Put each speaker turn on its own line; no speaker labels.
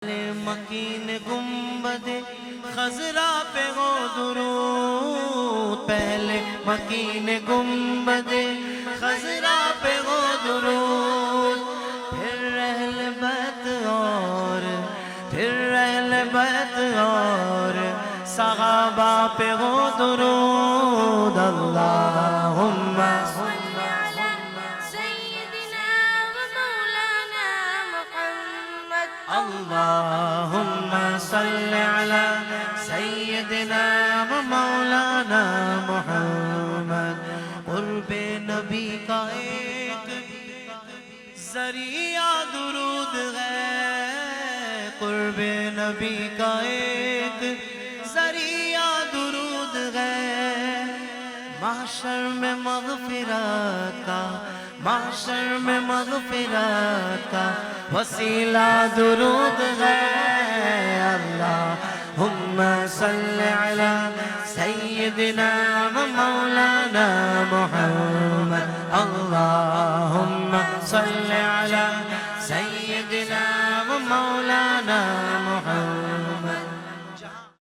مکین گنبد خضرا پہ ہو درود، پہلے مکین گنبد خضرا پہ ہو درود، پھر اہل بیت اور صحابہ پہ ہو درود۔ اللہم
صل على سيدنا ومولانا محمد،
اللہم صل علی سیدنا و مولانا محمد۔ قرب نبی کا ایک ذریعہ درود ہے، قرب نبی کا ایک ذریعہ درود ہے، محشر میں مغفرت کا، محشر میں مغفرت کا وسیلہ درود ہے۔ اللہم صل علی سیدنا و مولانا محمد، اللہم صل علی سیدنا و مولانا محمد۔